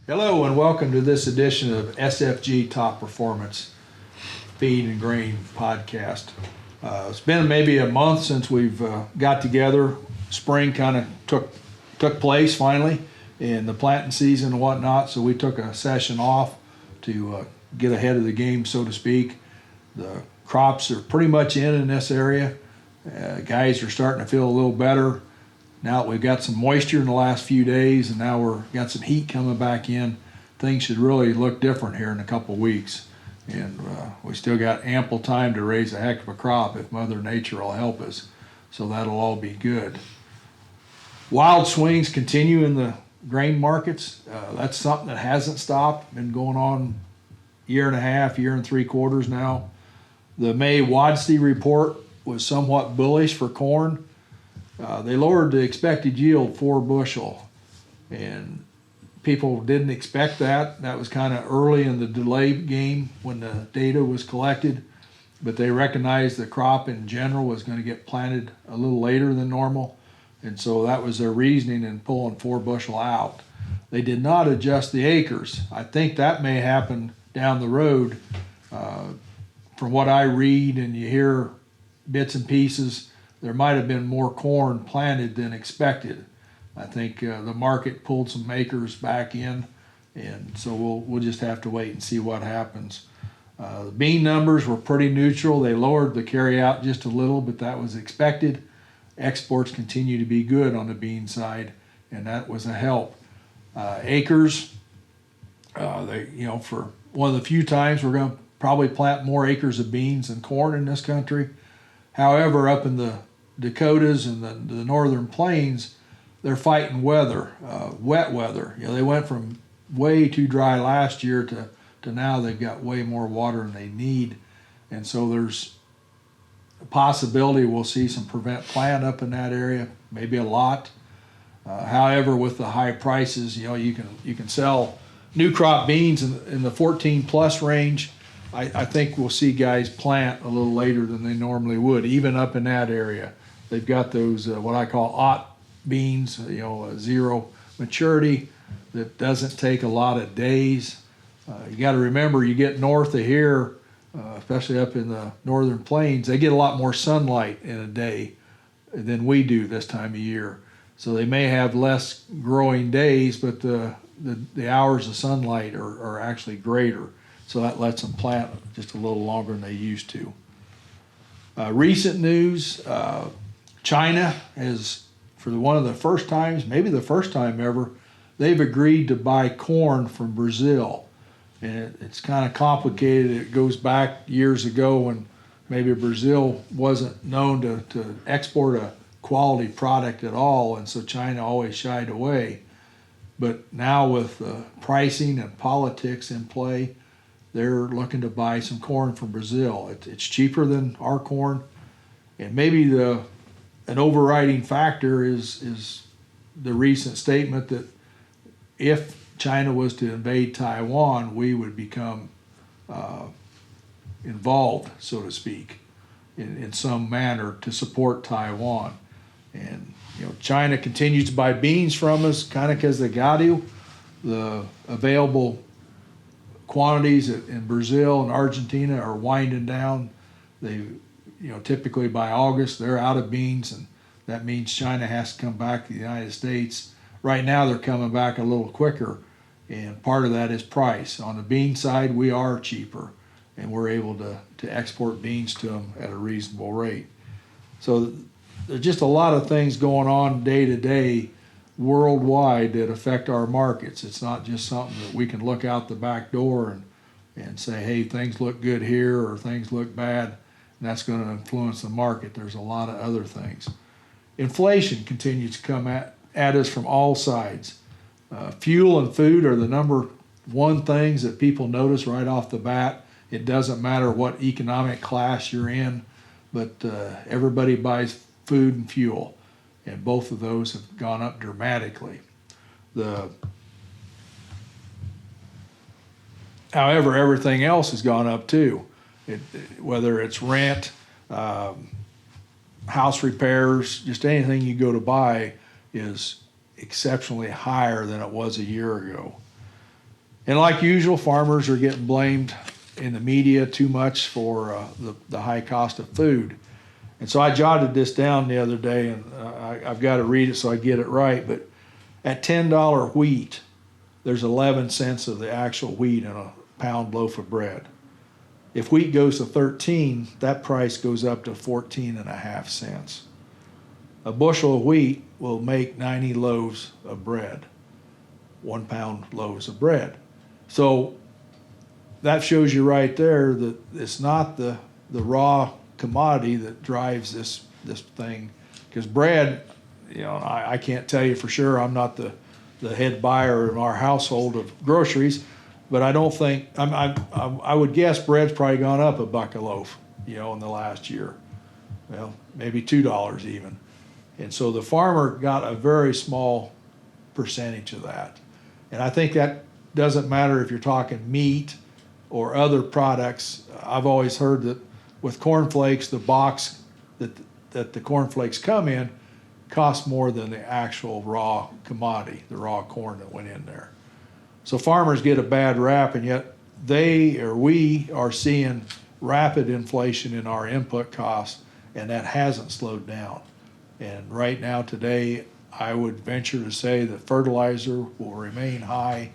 Hello and welcome to this edition of SFG Top Performance Feed and Grain Podcast. It's been maybe a month since we've got together. Spring kind of took place finally in the planting season and whatnot, so we took a session off to get ahead of the game, so to speak. The crops are pretty much in this area. Guys are starting to feel a little better. Now that we've got some moisture in the last few days and now we've got some heat coming back in, things should really look different here in a couple of weeks. And we still got ample time to raise a heck of a crop if Mother Nature will help us. So that'll all be good. Wild swings continue in the grain markets. That's something that hasn't stopped, been going on year and a half, year and 3/4 now. The May WASDE report was somewhat bullish for corn. They lowered the expected yield 4 bushel, and people didn't expect that. That was kind of early in the delay game when the data was collected, but they recognized the crop in general was going to get planted a little later than normal, and so that was their reasoning in pulling 4 bushel out. They did not adjust the acres. I think that may happen down the road. From what I read and you hear bits and pieces, there might have been more corn planted than expected. I think the market pulled some acres back in, and so we'll just have to wait and see what happens. The bean numbers were pretty neutral. They lowered the carryout just a little, but that was expected. Exports continue to be good on the bean side, and that was a help. Acres, for one of the few times we're going to probably plant more acres of beans than corn in this country. However, up in the Dakotas and the northern plains, they're fighting weather, wet weather. They went from way too dry last year to now they've got way more water than they need. And so there's a possibility we'll see some prevent plant up in that area, maybe a lot. However, with the high prices, you can sell new crop beans in the 14 plus range. I think we'll see guys plant a little later than they normally would, even up in that area. They've got those what I call aught beans, zero maturity that doesn't take a lot of days. You got to remember, you get north of here, especially up in the northern plains, they get a lot more sunlight in a day than we do this time of year. So they may have less growing days, but the hours of sunlight are actually greater. So that lets them plant just a little longer than they used to. Recent news, China has, for one of the first times, maybe the first time ever, they've agreed to buy corn from Brazil. And it's kind of complicated. It goes back years ago when maybe Brazil wasn't known to export a quality product at all, and so China always shied away. But now with pricing and politics in play, they're looking to buy some corn from Brazil. It's cheaper than our corn, and maybe an overriding factor is the recent statement that if China was to invade Taiwan, we would become involved, so to speak, in some manner to support Taiwan. And China continues to buy beans from us, kind of because they got to. The available quantities in Brazil and Argentina are winding down. They, typically by August they're out of beans, and that means China has to come back to the United States. Right now they're coming back a little quicker, and part of that is price. On the bean side, we are cheaper, and we're able to export beans to them at a reasonable rate. So there's just a lot of things going on day to day worldwide that affect our markets. It's not just something that we can look out the back door and say, hey, things look good here or things look bad, and that's going to influence the market. There's a lot of other things. Inflation continues to come at us from all sides. Fuel and food are the number one things that people notice right off the bat. It doesn't matter what economic class you're in, but everybody buys food and fuel, and both of those have gone up dramatically. However, everything else has gone up too. Whether it's rent, house repairs, just anything you go to buy is exceptionally higher than it was a year ago. And like usual, farmers are getting blamed in the media too much for the high cost of food. And so I jotted this down the other day, and I've got to read it so I get it right. But at $10 wheat, there's 11 cents of the actual wheat in a pound loaf of bread. If wheat goes to 13, that price goes up to 14.5 cents. A bushel of wheat will make 90 loaves of bread, 1 pound loaves of bread. So that shows you right there that it's not the raw commodity that drives this thing. Because bread, you know, I can't tell you for sure. I'm not the head buyer in our household of groceries, but I don't think I would guess bread's probably gone up $1 a loaf, you know, in the last year. Well, maybe $2 even. And so the farmer got a very small percentage of that. And I think that doesn't matter if you're talking meat or other products. I've always heard that with cornflakes, the box that the cornflakes come in costs more than the actual raw commodity, the raw corn that went in there. So farmers get a bad rap, and yet we are seeing rapid inflation in our input costs, and that hasn't slowed down. And right now today, I would venture to say that fertilizer will remain high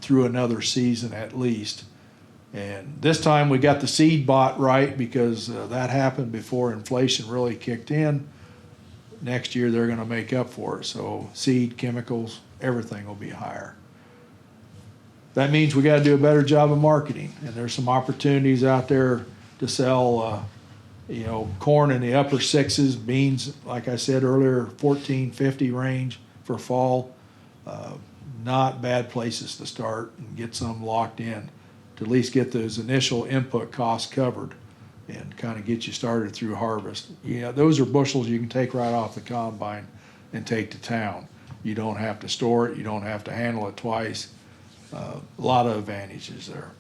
through another season at least. And this time we got the seed bought right, because that happened before inflation really kicked in. Next year they're going to make up for it. So seed, chemicals, everything will be higher. That means we got to do a better job of marketing. And there's some opportunities out there to sell corn in the upper sixes, beans, like I said earlier, 14.50 range for fall. Not bad places to start and get some locked in to at least get those initial input costs covered and kind of get you started through harvest. Yeah, those are bushels you can take right off the combine and take to town. You don't have to store it. You don't have to handle it twice. A lot of advantages there.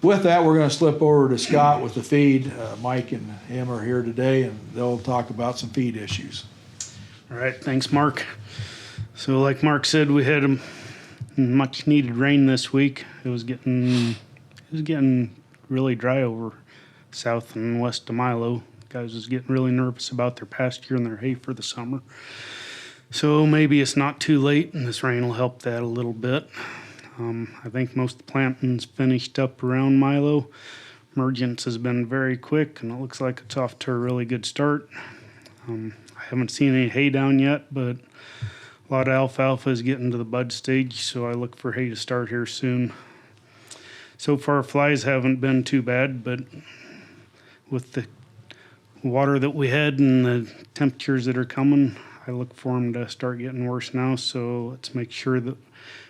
With that, we're going to slip over to Scott with the feed. Mike and him are here today, and they'll talk about some feed issues. All right, thanks, Mark. So like Mark said, we had a much needed rain this week. It was getting really dry over south and west of Milo. Guys was getting really nervous about their pasture and their hay for the summer. So maybe it's not too late, and this rain will help that a little bit. I think most of the planting's finished up around Milo. Emergence has been very quick, and it looks like it's off to a really good start. I haven't seen any hay down yet, but a lot of alfalfa is getting to the bud stage, so I look for hay to start here soon. So far, flies haven't been too bad, but with the water that we had and the temperatures that are coming, I look for them to start getting worse now. So let's make sure that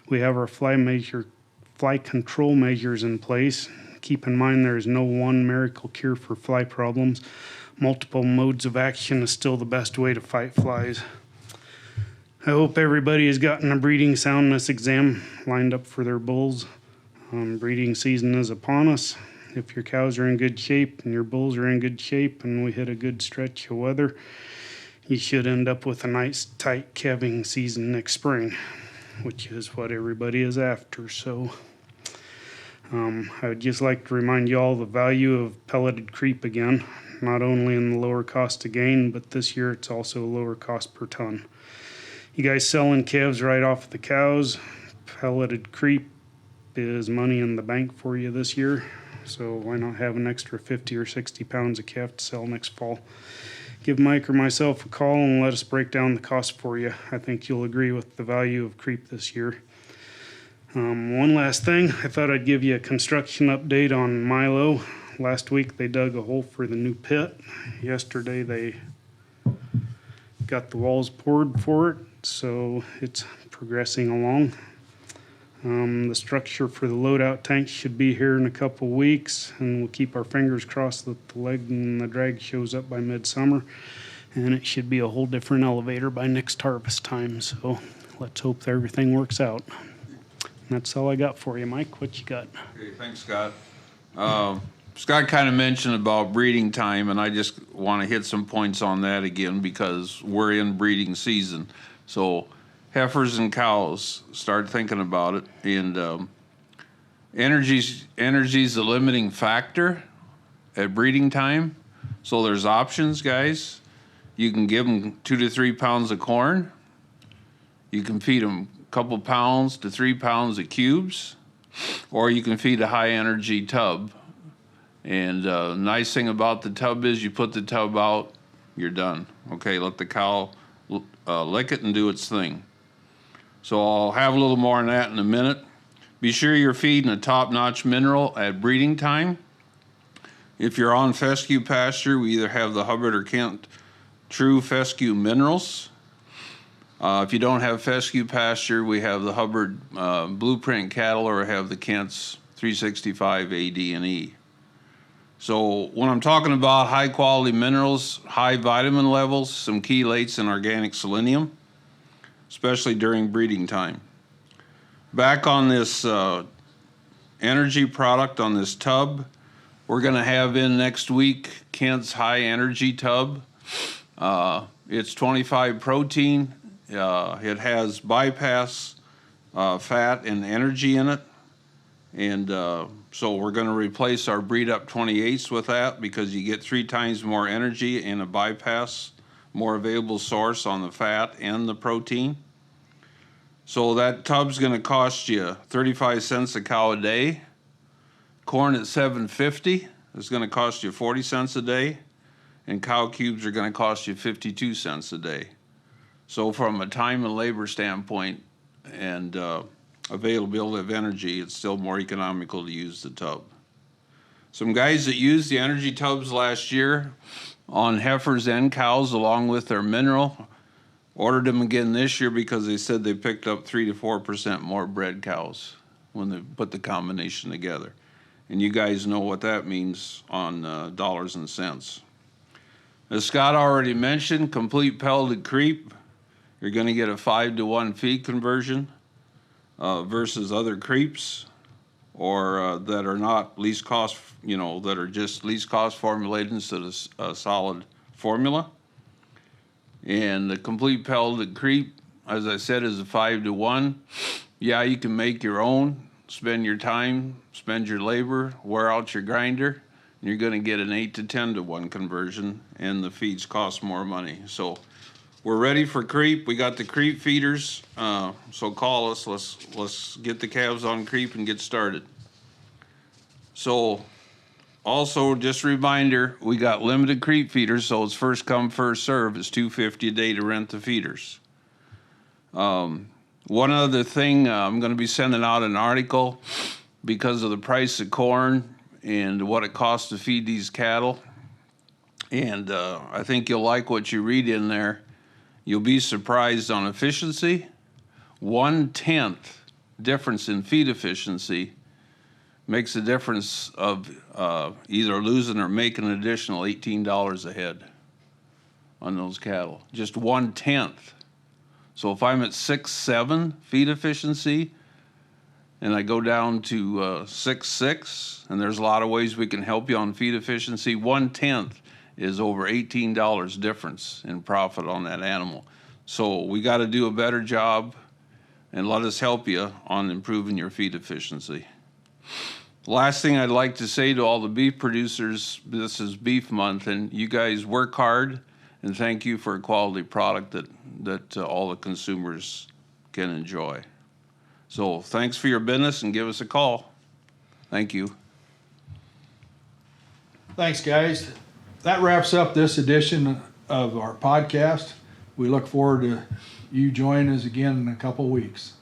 we have our fly control measures in place. Keep in mind there is no one miracle cure for fly problems. Multiple modes of action is still the best way to fight flies. I hope everybody has gotten a breeding soundness exam lined up for their bulls. Breeding season is upon us. If your cows are in good shape and your bulls are in good shape and we hit a good stretch of weather, you should end up with a nice tight calving season next spring, which is what everybody is after. So I would just like to remind you all the value of pelleted creep again, not only in the lower cost of gain, but this year it's also a lower cost per ton. You guys selling calves right off the cows, pelleted creep is money in the bank for you this year. So why not have an extra 50 or 60 pounds of calf to sell next fall? Give Mike or myself a call and let us break down the cost for you. I think you'll agree with the value of creep this year. One last thing, I thought I'd give you a construction update on Milo. Last week they dug a hole for the new pit. Yesterday they got the walls poured for it, so it's progressing along. The structure for the loadout tank should be here in a couple weeks, and we'll keep our fingers crossed that the leg and the drag shows up by midsummer, and it should be a whole different elevator by next harvest time. So let's hope that everything works out. And that's all I got for you, Mike. What you got? Okay, thanks, Scott. Scott kind of mentioned about breeding time, and I just want to hit some points on that again because we're in breeding season. So heifers and cows, start thinking about it. And energy's the limiting factor at breeding time. So there's options, guys. You can give them 2 to 3 pounds of corn. You can feed them a couple pounds to 3 pounds of cubes, or you can feed a high energy tub. And nice thing about the tub is you put the tub out, you're done. Okay, let the cow lick it and do its thing. So I'll have a little more on that in a minute. Be sure you're feeding a top-notch mineral at breeding time. If you're on fescue pasture, we either have the Hubbard or Kent True Fescue Minerals. If you don't have fescue pasture, we have the Hubbard Blueprint Cattle, or have the Kent's 365 AD and E. So when I'm talking about high quality minerals, high vitamin levels, some chelates and organic selenium, especially during breeding time. Back on this energy product on this tub, we're going to have in next week Kent's high energy tub. It's 25 protein. It has bypass fat and energy in it. And so we're going to replace our breed up 28s with that, because you get 3 times more energy and a bypass, more available source on the fat and the protein. So that tub's going to cost you 35 cents a cow a day. Corn at $7.50 is going to cost you 40 cents a day, and cow cubes are going to cost you 52 cents a day. So from a time and labor standpoint and availability of energy, it's still more economical to use the tub. Some guys that used the energy tubs last year on heifers and cows along with their mineral ordered them again this year, because they said they picked up 3 to 4% more bred cows when they put the combination together. And you guys know what that means on dollars and cents. As Scott already mentioned, complete pelleted creep, you're going to get a 5-to-1 feed conversion versus other creeps, or that are not least cost, that are just least cost formulated instead of a solid formula. And the complete pelleted creep, as I said, is a 5-to-1. Yeah, you can make your own, spend your time, spend your labor, wear out your grinder, and you're going to get an 8 to 10-to-1 conversion, and the feeds cost more money. So we're ready for creep. We got the creep feeders, so call us. Let's get the calves on creep and get started. So also, just a reminder, we got limited creep feeders, so it's first come, first serve. It's $2.50 a day to rent the feeders. One other thing, I'm going to be sending out an article because of the price of corn and what it costs to feed these cattle. And I think you'll like what you read in there. You'll be surprised on efficiency. 1/10 difference in feed efficiency makes a difference of either losing or making an additional $18 a head on those cattle. Just 1/10. So if I'm at 6.7 feed efficiency and I go down to 6.6, and there's a lot of ways we can help you on feed efficiency, 1/10 is over $18 difference in profit on that animal. So we got to do a better job, and let us help you on improving your feed efficiency. Last thing I'd like to say to all the beef producers, this is beef month, and you guys work hard, and thank you for a quality product that all the consumers can enjoy. So thanks for your business, and give us a call. Thank you. Thanks, guys. That wraps up this edition of our podcast. We look forward to you joining us again in a couple weeks.